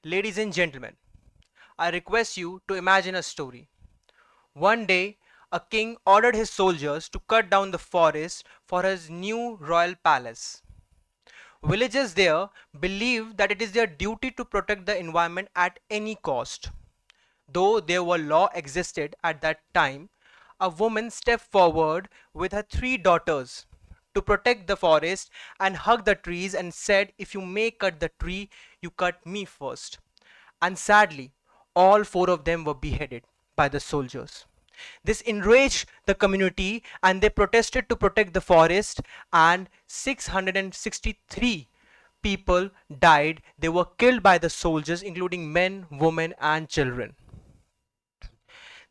Ladies and gentlemen, I request you to imagine a story. One day, a king ordered his soldiers to cut down the forest for his new royal palace. Villagers there believe that it is their duty to protect the environment at any cost. Though there were law existed at that time, a woman stepped forward with her three daughters to protect the forest and hug the trees and said, if you may cut the tree, you cut me first. And sadly, all four of them were beheaded by the soldiers. This enraged the community and they protested to protect the forest, and 663 people died. They were killed by the soldiers, including men, women, and children.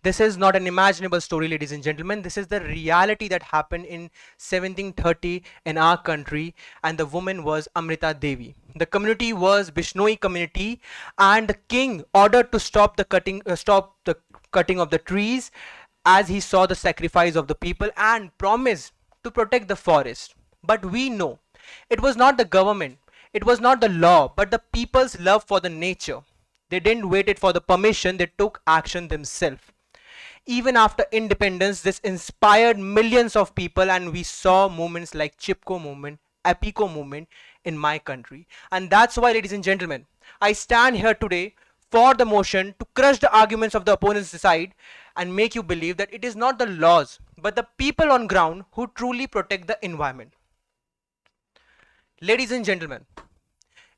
This is not an imaginable story, ladies and gentlemen. This is the reality that happened in 1730 in our country, and the woman was Amrita Devi. The community was Bishnoi community, and the king ordered to stop the cutting of the trees, as he saw the sacrifice of the people and promised to protect the forest. But we know it was not the government, it was not the law, but the people's love for the nature. They didn't wait it for the permission, they took action themselves. Even after independence, this inspired millions of people, and we saw movements like Chipko movement, Epico movement in my country. And that's why, ladies and gentlemen, I stand here today for the motion to crush the arguments of the opponent's side and make you believe that it is not the laws but the people on ground who truly protect the environment. Ladies and gentlemen,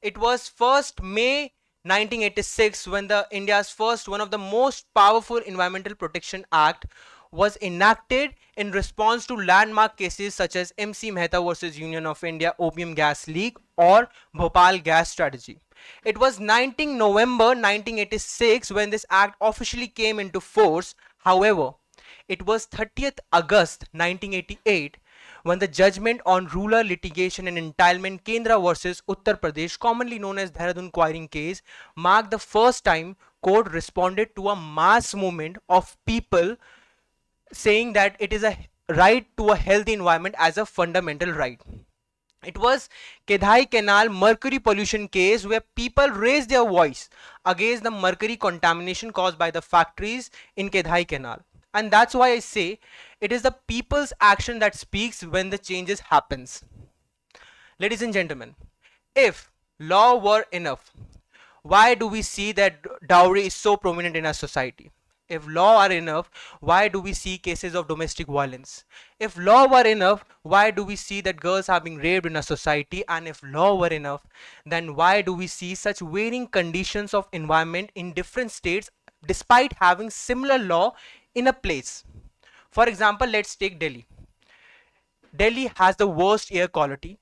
it was 1st May 1986 when the India's first, one of the most powerful Environmental Protection Act was enacted in response to landmark cases such as MC Mehta versus Union of India opium gas leak or Bhopal gas strategy. It was 19 November 1986 when this act officially came into force. However, it was 30th August 1988 when the judgment on rural litigation and entitlement Kendra versus Uttar Pradesh, commonly known as Dehradun Quarrying case, marked the first time court responded to a mass movement of people saying that it is a right to a healthy environment as a fundamental right. It was Kedhai Canal mercury pollution case where people raised their voice against the mercury contamination caused by the factories in Kedhai Canal. And that's why I say it is the people's action that speaks when the changes happens. Ladies and gentlemen, if law were enough, why do we see that dowry is so prominent in our society? If law are enough, why do we see cases of domestic violence? If law were enough, why do we see that girls are being raped in our society? And if law were enough, then why do we see such varying conditions of environment in different states despite having similar law in a place? For example, let's take Delhi. Delhi has the worst air quality,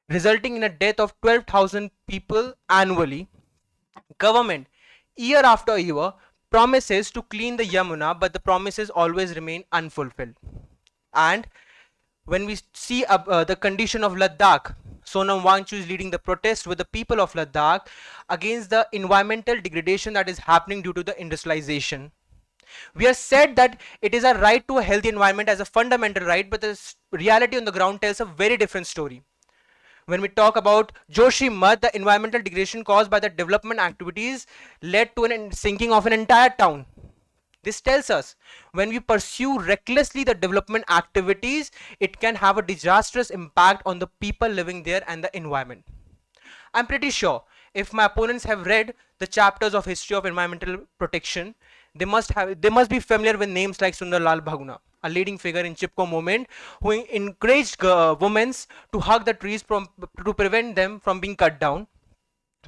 resulting in a death of 12,000 people annually. Government, year after year, promises to clean the Yamuna, but the promises always remain unfulfilled. And when we see the condition of Ladakh, Sonam Wangchu is leading the protest with the people of Ladakh against the environmental degradation that is happening due to the industrialization. We have said that it is a right to a healthy environment as a fundamental right, but the reality on the ground tells a very different story. When we talk about Joshimath, the environmental degradation caused by the development activities led to a sinking of an entire town. This tells us when we pursue recklessly the development activities, it can have a disastrous impact on the people living there and the environment. I'm pretty sure if my opponents have read the chapters of history of environmental protection, they must be familiar with names like Sundar Lal Bhaguna, a leading figure in Chipko movement who encouraged women to hug the trees to prevent them from being cut down,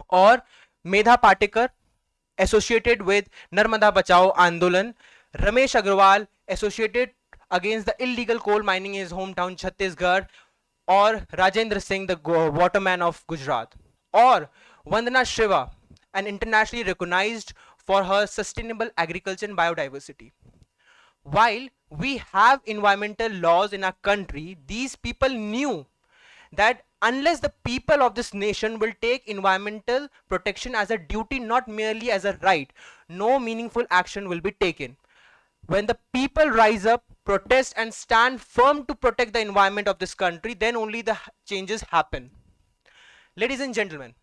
or Medha Patekar associated with Narmada Bachao Andolan, Ramesh Agrawal associated against the illegal coal mining in his hometown Chhattisgarh, or Rajendra Singh, the waterman of Gujarat, or Vandana Shiva, an internationally recognized for her sustainable agriculture and biodiversity. While we have environmental laws in our country, these people knew that unless the people of this nation will take environmental protection as a duty, not merely as a right, no meaningful action will be taken. When the people rise up, protest and stand firm to protect the environment of this country, then only the changes happen. Ladies and gentlemen,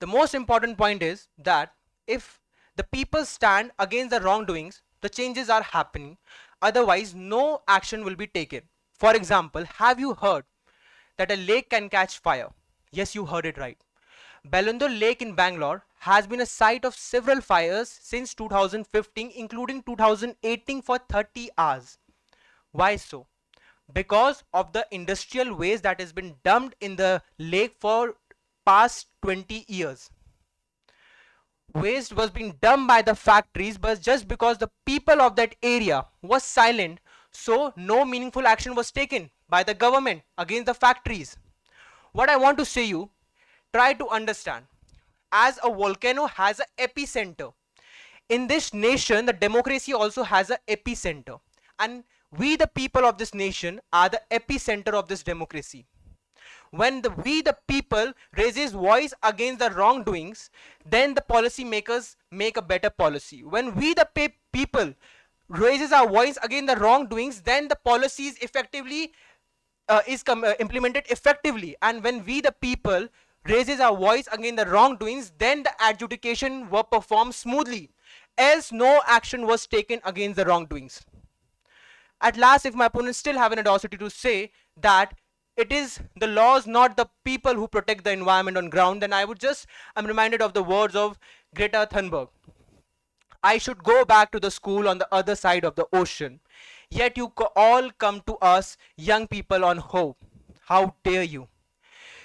The most important point is that if the people stand against the wrongdoings, the changes are happening. Otherwise, no action will be taken. For example, have you heard that a lake can catch fire? Yes, you heard it right. Belundur Lake in Bangalore has been a site of several fires since 2015, including 2018 for 30 hours. Why so? Because of the industrial waste that has been dumped in the lake for past 20 years. Waste was being dumped by the factories, but just because the people of that area was silent, so no meaningful action was taken by the government against the factories. What I want to say you, try to understand, as a volcano has an epicenter, in this nation the democracy also has an epicenter, and we the people of this nation are the epicenter of this democracy. When we the people raises voice against the wrongdoings, then the policy makers make a better policy. When we the people raises our voice against the wrongdoings, then the policies effectively implemented effectively. And when we the people raises our voice against the wrongdoings, then the adjudication were performed smoothly, else no action was taken against the wrongdoings. At last, if my opponents still have an audacity to say that it is the laws, not the people, who protect the environment on ground, then I'm reminded of the words of Greta Thunberg. I should go back to the school on the other side of the ocean. Yet you all come to us, young people, on hope. How dare you?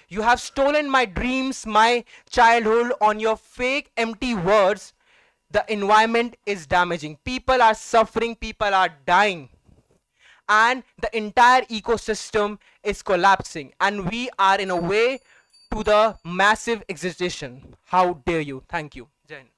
You have stolen my dreams, my childhood, on your fake, empty words. The environment is damaging. People are suffering, people are dying. And the entire ecosystem is collapsing. And we are in a way to the massive extinction. How dare you? Thank you. Jai Hind.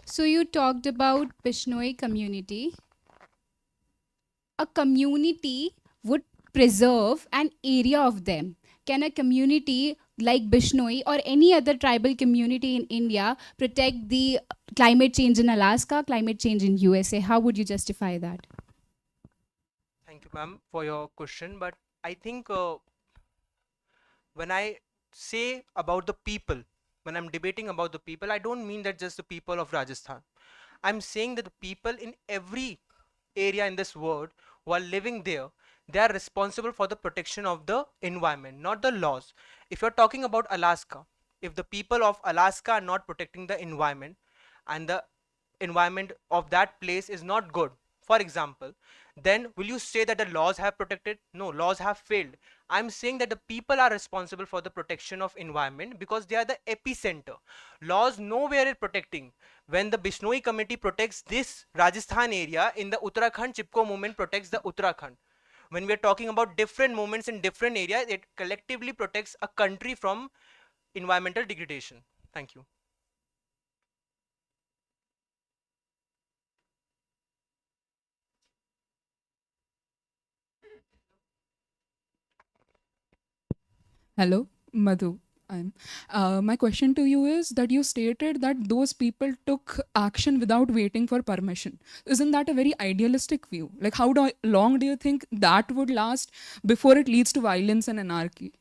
So you talked about Bishnoi community. A community would preserve an area of them. Can a community like Bishnoi or any other tribal community in India protect the climate change in Alaska, climate change in USA? How would you justify that? Thank you, ma'am, for your question. But I think when I say about the people, when I'm debating about the people, I don't mean that just the people of Rajasthan. I'm saying that the people in every area in this world who are living there, they are responsible for the protection of the environment, not the laws. If you're talking about Alaska, if the people of Alaska are not protecting the environment, and the environment of that place is not good, for example, then will you say that the laws have protected? No, laws have failed. I'm saying that the people are responsible for the protection of environment because they are the epicenter. Laws nowhere is protecting. When the Bishnoi committee protects this Rajasthan area, in the Uttarakhand, Chipko movement protects the Uttarakhand. When we are talking about different movements in different areas, it collectively protects a country from environmental degradation. Thank you. Hello, Madhu. My question to you is that you stated that those people took action without waiting for permission. Isn't that a very idealistic view? Like, long do you think that would last before it leads to violence and anarchy?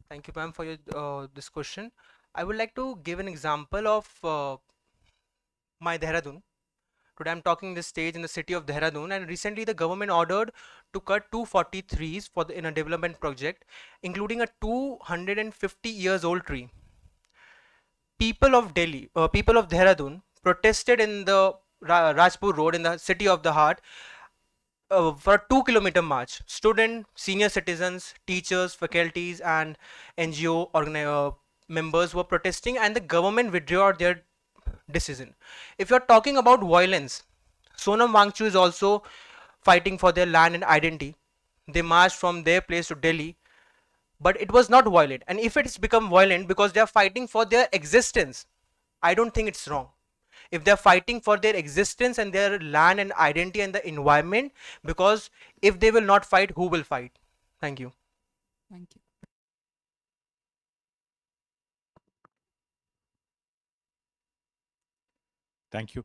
Thank you, ma'am, for your this question. I would like to give an example of my Dehradun. Today I'm talking this stage in the city of Dehradun, and recently the government ordered to cut 240 trees for in a development project, including a 250 years old tree. People of Dehradun protested in the Rajpur Road in the city of the heart for a 2 kilometer march. Students, senior citizens, teachers, faculties, and NGO members were protesting, and the government withdrew their decision. If you're talking about violence, Sonam Wangchu is also fighting for their land and identity. They marched from their place to Delhi, but it was not violent. And if it's become violent because they are fighting for their existence, I don't think it's wrong. If they're fighting for their existence and their land and identity and the environment, because if they will not fight, who will fight? Thank you. Thank you. Thank you.